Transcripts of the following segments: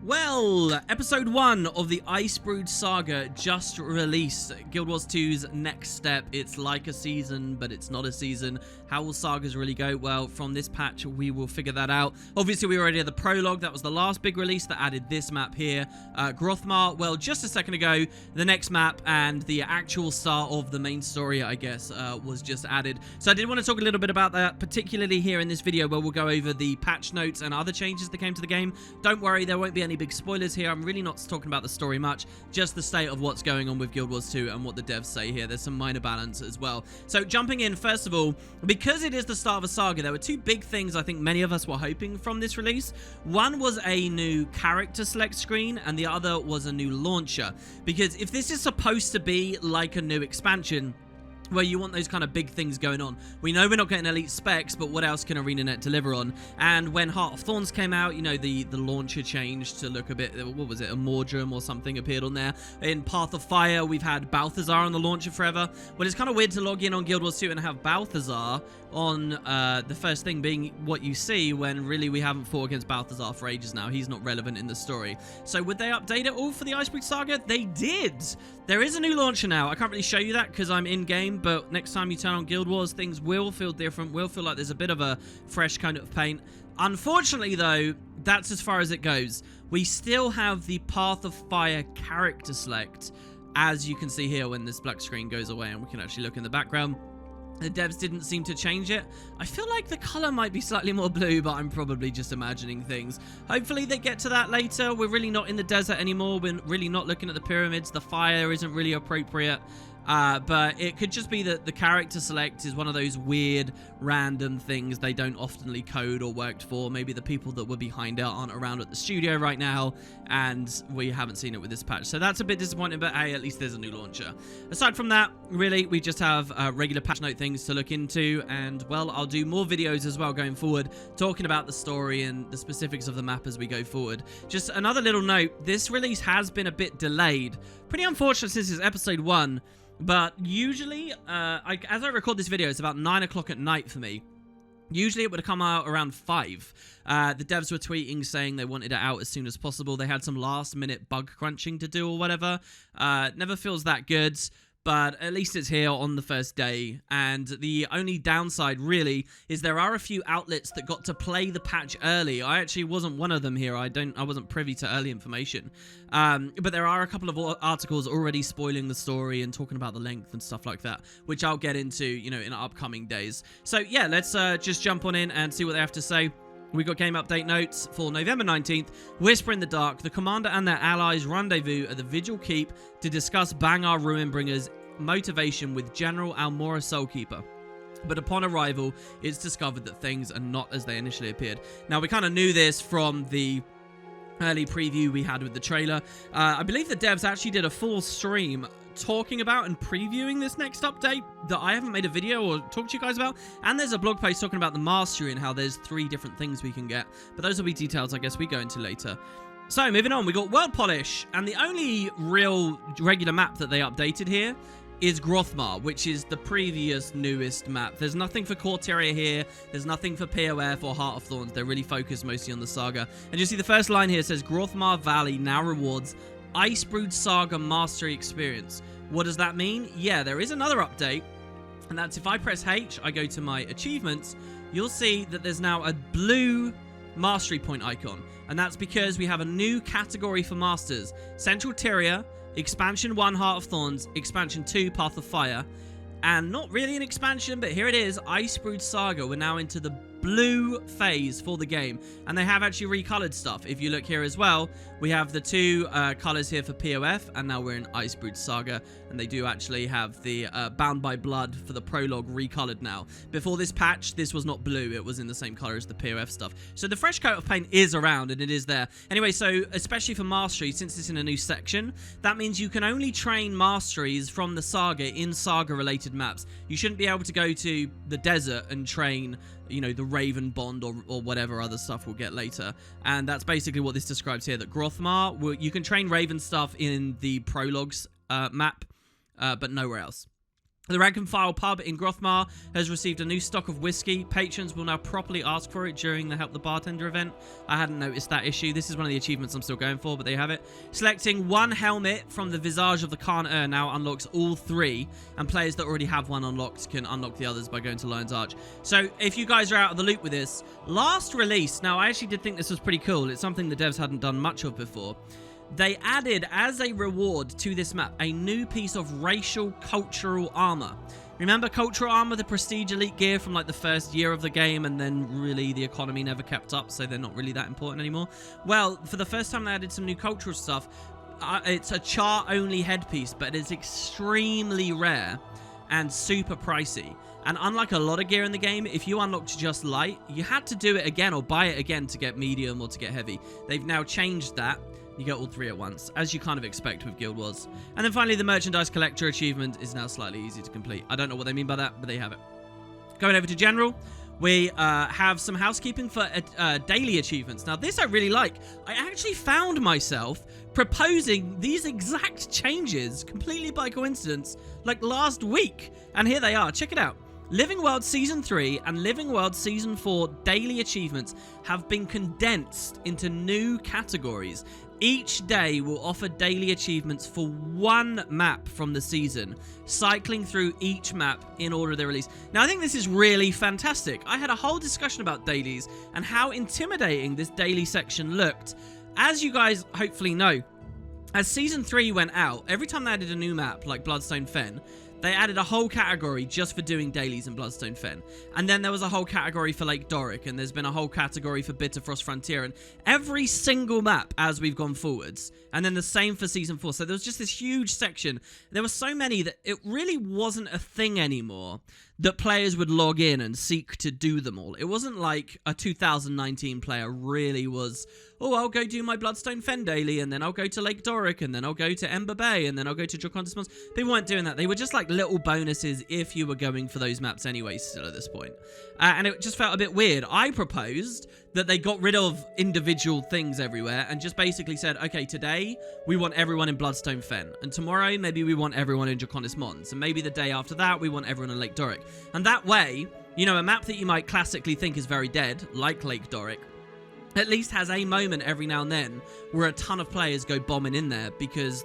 Well, episode 1 of the Icebrood Saga just released. Guild Wars 2's next step. It's like a season, but it's not a season. How will sagas really go? Well, from this patch, we will figure that out. Obviously, we already had the prologue. That was the last big release that added this map here. Grothmar, well, just a second ago, the next map and the actual start of the main story, I guess, was just added. So I did want to talk a little bit about that, particularly here in this video, where we'll go over the patch notes and other changes that came to the game. Don't worry, there won't be any big spoilers here. I'm really not talking about the story much, just the state of what's going on with Guild Wars 2 and what the devs say here. There's some minor balance as well. So jumping in, first of all, because it is the start of a saga, there were two big things I think many of us were hoping from this release. One was a new character select screen, and the other was a new launcher. Because if this is supposed to be like a new expansion, where you want those kind of big things going on. We know we're not getting elite specs, but what else can ArenaNet deliver on? And when Heart of Thorns came out, you know, the launcher changed to look a bit, what was it, a Mordrum or something appeared on there. In Path of Fire, we've had Balthazar on the launcher forever. Well, it's kind of weird to log in on Guild Wars 2 and have Balthazar on the first thing being what you see, when really we haven't fought against Balthazar for ages now. He's not relevant in the story. So would they update it all for the Icebrood Saga? They did! There is a new launcher now. I can't really show you that because I'm in-game, but next time you turn on Guild Wars, things will feel different, will feel like there's a bit of a fresh kind of paint. Unfortunately, though, that's as far as it goes. We still have the Path of Fire character select, as you can see here when this black screen goes away and we can actually look in the background. The devs didn't seem to change it. I feel like the color might be slightly more blue, but I'm probably just imagining things. Hopefully they get to that later. We're really not in the desert anymore. We're really not looking at the pyramids. The fire isn't really appropriate. But it could just be that the character select is one of those weird, random things they don't oftenly code or worked for. Maybe the people that were behind it aren't around at the studio right now, and we haven't seen it with this patch. So that's a bit disappointing, but hey, at least there's a new launcher. Aside from that, really, we just have regular patch note things to look into, and, well, I'll do more videos as well going forward, talking about the story and the specifics of the map as we go forward. Just another little note, this release has been a bit delayed. Pretty unfortunate since it's episode 1. But usually, as I record this video, it's about 9 o'clock at night for me. Usually it would have come out around 5. The devs were tweeting saying they wanted it out as soon as possible. They had some last-minute bug crunching to do or whatever. Never feels that good, but at least it's here on the first day. And the only downside, really, is there are a few outlets that got to play the patch early. I actually wasn't one of them here. I wasn't privy to early information. But there are a couple of articles already spoiling the story and talking about the length and stuff like that, which I'll get into, you know, in upcoming days. So yeah, let's just jump on in and see what they have to say. We got game update notes for November 19th. Whisper in the Dark. The commander and their allies rendezvous at the Vigil Keep to discuss Bangar Ruinbringer's motivation with General Almora Soulkeeper. But upon arrival, it's discovered that things are not as they initially appeared. Now, we kind of knew this from the early preview we had with the trailer. I believe the devs actually did a full stream talking about and previewing this next update that I haven't made a video or talked to you guys about, and there's a blog post talking about the mastery and how there's 3 different things we can get, but those will be details I guess we go into later. So moving on, we got World Polish, and the only real regular map that they updated here is Grothmar, which is the previous newest map. There's nothing for Corteria here, there's nothing for POF or Heart of Thorns. They're really focused mostly on the saga. And you see the first line here says Grothmar Valley now rewards Icebrood Saga Mastery Experience. What does that mean? Yeah, there is another update, and that's if I press H, I go to my achievements, you'll see that there's now a blue mastery point icon, and that's because we have a new category for masters. Central Tyria, Expansion 1 Heart of Thorns, Expansion 2 Path of Fire, and not really an expansion, but here it is, Icebrood Saga. We're now into the blue phase for the game, and they have actually recolored stuff. If you look here as well, we have the 2 colors here for POF, and now we're in Icebrood Saga, and they do actually have the Bound by Blood for the prologue recolored now. Before this patch, this was not blue, it was in the same color as the POF stuff. So the fresh coat of paint is around, and it is there. Anyway, so especially for mastery, since it's in a new section, that means you can only train masteries from the saga in saga related maps. You shouldn't be able to go to the desert and train, you know, the Raven Bond or whatever other stuff we'll get later. And that's basically what this describes here, that Grothmar, you can train Raven stuff in the Prologues map, but nowhere else. The Rank and File pub in Grothmar has received a new stock of whiskey. Patrons will now properly ask for it during the Help the Bartender event. I hadn't noticed that issue. This is one of the achievements I'm still going for, but they have it. Selecting one helmet from the Visage of the Khan now unlocks all 3, and players that already have one unlocked can unlock the others by going to Lion's Arch. So if you guys are out of the loop with this, last release, now I actually did think this was pretty cool. It's something the devs hadn't done much of before. They added, as a reward to this map, a new piece of racial cultural armor. Remember cultural armor, the prestige elite gear from like the first year of the game, and then really the economy never kept up, so they're not really that important anymore? Well, for the first time they added some new cultural stuff. It's a char-only headpiece, but it's extremely rare and super pricey. And unlike a lot of gear in the game, if you unlocked just light, you had to do it again or buy it again to get medium or to get heavy. They've now changed that. You get all 3 at once, as you kind of expect with Guild Wars. And then finally, the Merchandise Collector achievement is now slightly easy to complete. I don't know what they mean by that, but they have it. Going over to General, we have some housekeeping for daily achievements. Now, this I really like. I actually found myself proposing these exact changes completely by coincidence, like last week. And here they are. Check it out. Living World Season 3 and Living World Season 4 daily achievements have been condensed into new categories. Each day will offer daily achievements for one map from the season, cycling through each map in order of their release. Now, I think this is really fantastic. I had a whole discussion about dailies and how intimidating this daily section looked. As you guys hopefully know, as Season 3 went out, every time they added a new map, like Bloodstone Fen, they added a whole category just for doing dailies in Bloodstone Fen. And then there was a whole category for Lake Doric, and there's been a whole category for Bitterfrost Frontier, and every single map as we've gone forwards. And then the same for Season 4. So there was just this huge section. There were so many that it really wasn't a thing anymore that players would log in and seek to do them all. It wasn't like a 2019 player really was, oh, I'll go do my Bloodstone Fen daily, and then I'll go to Lake Doric, and then I'll go to Ember Bay, and then I'll go to Dracontis Mons. They weren't doing that. They were just like little bonuses if you were going for those maps anyway still at this point. And it just felt a bit weird. I proposed that they got rid of individual things everywhere and just basically said, okay, today we want everyone in Bloodstone Fen, and tomorrow maybe we want everyone in Dracontis Mons, and maybe the day after that we want everyone in Lake Doric. And that way, you know, a map that you might classically think is very dead, like Lake Doric, at least has a moment every now and then where a ton of players go bombing in there, because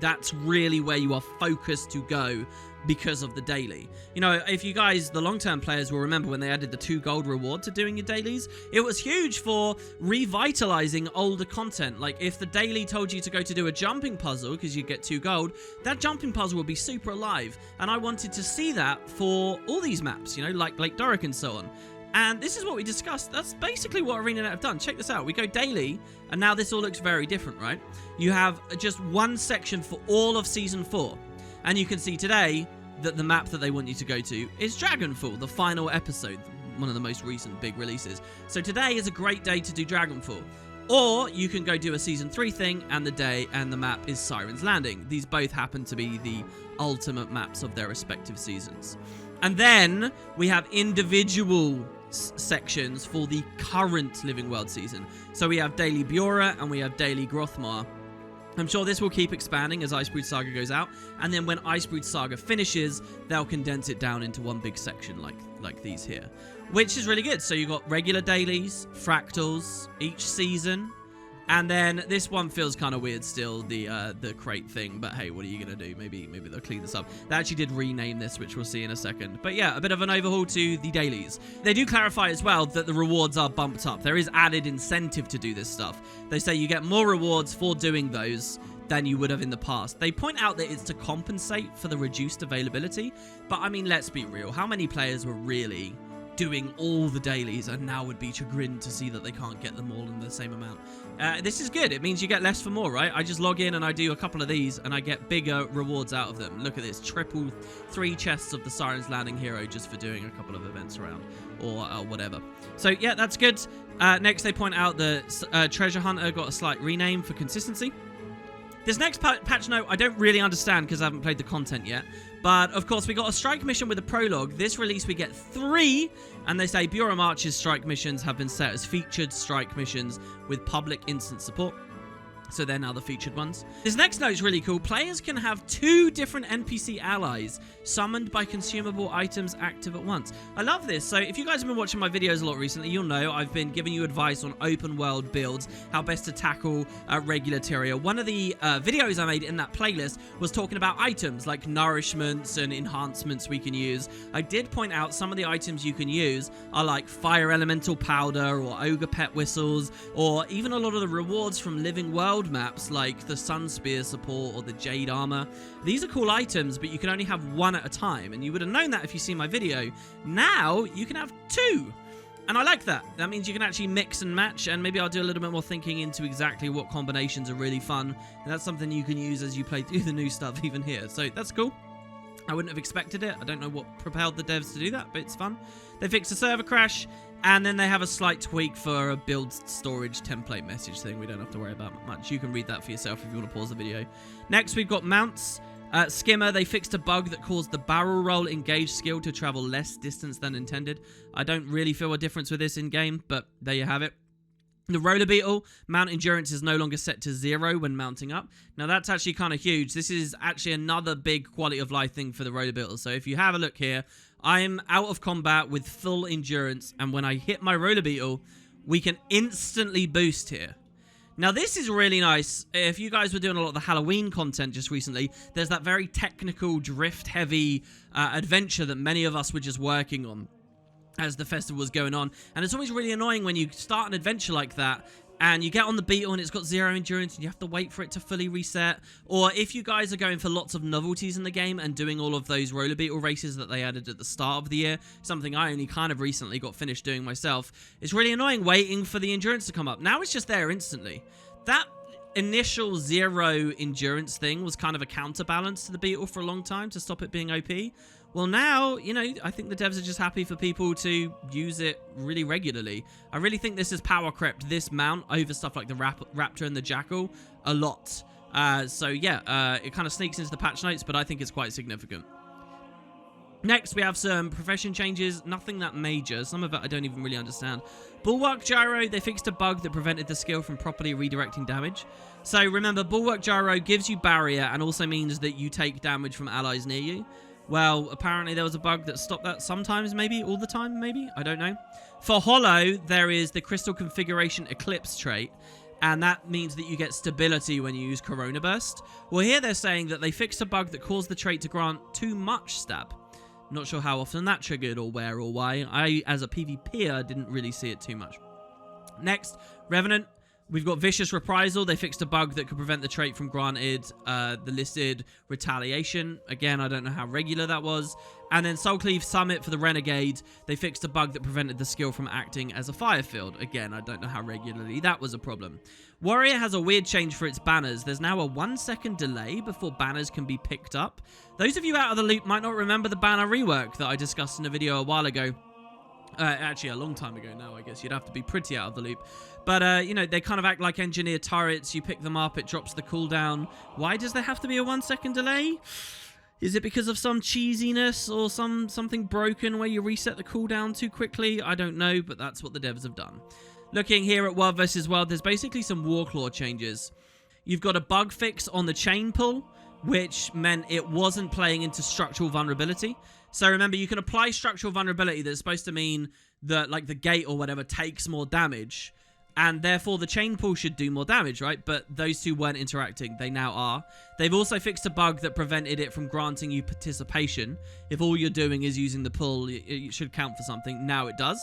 that's really where you are focused to go because of the daily. You know, if you guys, the long-term players, will remember when they added the 2 gold reward to doing your dailies, it was huge for revitalizing older content. Like, if the daily told you to go to do a jumping puzzle because you get 2 gold, that jumping puzzle would be super alive. And I wanted to see that for all these maps, you know, like Lake Doric and so on. And this is what we discussed. That's basically what ArenaNet have done. Check this out. We go daily, and now this all looks very different, right? You have just one section for all of Season 4. And you can see today that the map that they want you to go to is Dragonfall, the final episode, one of the most recent big releases. So today is a great day to do Dragonfall. Or you can go do a Season 3 thing, and the map is Siren's Landing. These both happen to be the ultimate maps of their respective seasons. And then we have individual sections for the current Living World season. So we have Daily Bura and we have Daily Grothmar. I'm sure this will keep expanding as Icebrood Saga goes out, and then when Icebrood Saga finishes, they'll condense it down into one big section like these here, which is really good. So you've got regular dailies, fractals each season, and then this one feels kind of weird still, the crate thing, but hey, what are you gonna do? Maybe they'll clean this up. They actually did rename this, which we'll see in a second. But yeah, a bit of an overhaul to the dailies. They do clarify as well that the rewards are bumped up. There is added incentive to do this stuff. They say you get more rewards for doing those than you would have in the past. They point out that it's to compensate for the reduced availability, but I mean, let's be real. How many players were really doing all the dailies and now would be chagrined to see that they can't get them all in the same amount? This is good. It means you get less for more, right? I just log in and I do a couple of these and I get bigger rewards out of them. Look at this, triple 3 chests of the Siren's Landing hero just for doing a couple of events around or whatever. So yeah, that's good. Next, they point out that Treasure Hunter got a slight rename for consistency. This next patch note I don't really understand because I haven't played the content yet. But, of course, we got a strike mission with a prologue. This release, we get 3, and they say Bureau March's strike missions have been set as featured strike missions with public instant support. So they're now the featured ones. This next note is really cool. Players can have 2 different NPC allies summoned by consumable items active at once. I love this. So if you guys have been watching my videos a lot recently, you'll know I've been giving you advice on open world builds, how best to tackle regular Tyria. One of the videos I made in that playlist was talking about items like nourishments and enhancements we can use. I did point out some of the items you can use are like fire elemental powder or ogre pet whistles, or even a lot of the rewards from living world maps like the Sun Spear support or the Jade armor. These are cool items, but you can only have 1 at a time, and you would have known that if you see my video. Now you can have 2, and I like that. That means you can actually mix and match, and maybe I'll do a little bit more thinking into exactly what combinations are really fun, and that's something you can use as you play through the new stuff even here. So that's cool. I wouldn't have expected it. I don't know what propelled the devs to do that, but it's fun. They fixed a server crash, and then they have a slight tweak for a build storage template message thing. We don't have to worry about much. You can read that for yourself if you want to pause the video. Next, we've got mounts. Skimmer, they fixed a bug that caused the barrel roll engage skill to travel less distance than intended. I don't really feel a difference with this in-game, but there you have it. The roller beetle, mount endurance is no longer set to 0 when mounting up. Now that's actually kind of huge. This is actually another big quality of life thing for the roller beetle. So if you have a look here, I'm out of combat with full endurance, and when I hit my roller beetle, we can instantly boost here. Now this is really nice. If you guys were doing a lot of the Halloween content just recently, there's that very technical, drift-heavy adventure that many of us were just working on as the festival was going on. And it's always really annoying when you start an adventure like that and you get on the beetle and it's got 0 endurance and you have to wait for it to fully reset. Or if you guys are going for lots of novelties in the game and doing all of those roller beetle races that they added at the start of the year, something I only kind of recently got finished doing myself, it's really annoying waiting for the endurance to come up. Now it's just there instantly. That initial 0 endurance thing was kind of a counterbalance to the beetle for a long time to stop it being OP. Well, now, you know, I think the devs are just happy for people to use it really regularly. I really think this has power crept this mount over stuff like the Raptor and the Jackal a lot. So, yeah, it kind of sneaks into the patch notes, but I think it's quite significant. Next, we have some profession changes. Nothing that major. Some of it I don't even really understand. Bulwark Gyro, they fixed a bug that prevented the skill from properly redirecting damage. So, remember, Bulwark Gyro gives you barrier and also means that you take damage from allies near you. Well, apparently there was a bug that stopped that sometimes, maybe, all the time, maybe? I don't know. For Hollow, there is the Crystal Configuration Eclipse trait, and that means that you get stability when you use Corona Burst. Well, here they're saying that they fixed a bug that caused the trait to grant too much stab. Not sure how often that triggered or where or why. I, as a PvPer, didn't really see it too much. Next, Revenant. We've got Vicious Reprisal. They fixed a bug that could prevent the trait from granted the listed retaliation. Again, I don't know how regular that was. And then Soulcleave Summit for the Renegade. They fixed a bug that prevented the skill from acting as a fire field. Again, I don't know how regularly that was a problem. Warrior has a weird change for its banners. There's now a 1-second delay before banners can be picked up. Those of you out of the loop might not remember the banner rework that I discussed in a video a while ago. Actually, a long time ago now, I guess. You'd have to be pretty out of the loop. But, you know, they kind of act like engineered turrets. You pick them up, it drops the cooldown. Why does there have to be a 1-second delay? Is it because of some cheesiness or something broken where you reset the cooldown too quickly? I don't know, but that's what the devs have done. Looking here at World vs. World, there's basically some Warclaw changes. You've got a bug fix on the chain pull, which meant it wasn't playing into structural vulnerability. So remember, you can apply structural vulnerability that's supposed to mean that, like, the gate or whatever takes more damage, and therefore the chain pull should do more damage, right? But those two weren't interacting. They now are. They've also fixed a bug that prevented it from granting you participation. If all you're doing is using the pull, it should count for something. Now it does,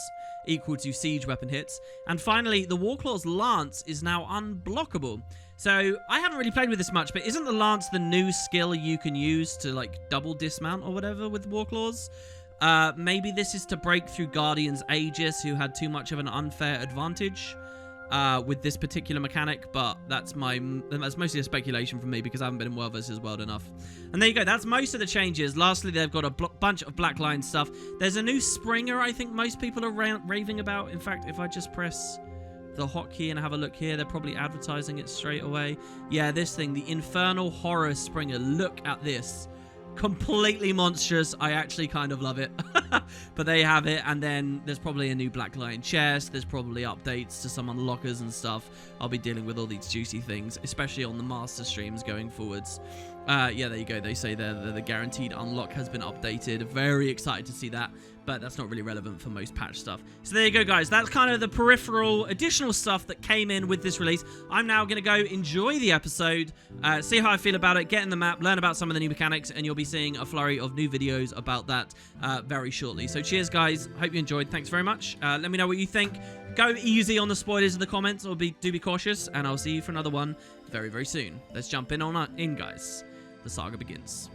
equal to siege weapon hits. And finally, the Warclaw's Lance is now unblockable. So, I haven't really played with this much, but isn't the Lance the new skill you can use to, like, double dismount or whatever with Warclaws? Maybe this is to break through Guardian's Aegis, who had too much of an unfair advantage with this particular mechanic, but that's mostly a speculation from me because I haven't been in World vs. World enough. And there you go, that's most of the changes. Lastly, they've got a bunch of Blackline stuff. There's a new Springer I think most people are raving about. In fact, if I just press the hotkey and have a look here, they're probably advertising it straight away. Yeah, this thing, the Infernal Horror Springer. Look at this. Completely monstrous. I actually kind of love it. But there you have it. And then there's probably a new Black Lion chest. There's probably updates to some unlockers and stuff. I'll be dealing with all these juicy things, especially on the master streams going forwards. Yeah, there you go. They say there the guaranteed unlock has been updated. Very excited to see that, but that's not really relevant for most patch stuff. So there you go, guys. That's kind of the peripheral additional stuff that came in with this release. I'm now going to go enjoy the episode, see how I feel about it, get in the map, learn about some of the new mechanics, and you'll be seeing a flurry of new videos about that very shortly. So cheers, guys. Hope you enjoyed. Thanks very much. Let me know what you think. Go easy on the spoilers in the comments, or do be cautious, and I'll see you for another one very, very soon. Let's jump in, guys. The saga begins.